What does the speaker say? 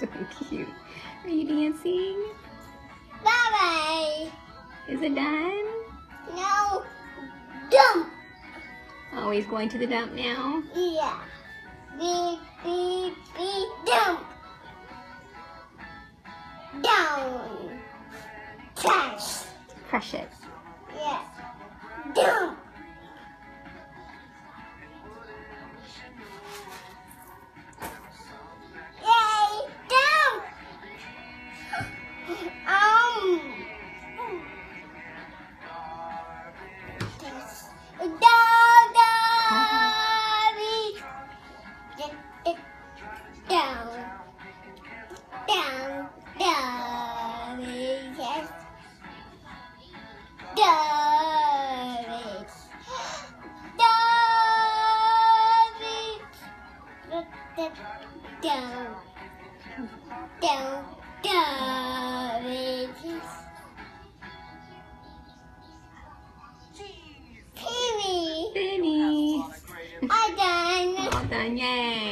So cute. Are you dancing? Bye-bye. Is it done? No. Dump. Always going to the dump now? Yeah. Beep, beep, beep, dump. Down. Trash. Crush it. Yeah. Dump. Yay. Dump. Down, down, down, yes. Down, down, down, down, yes. Penny, Penny. I'm done. All done, yay.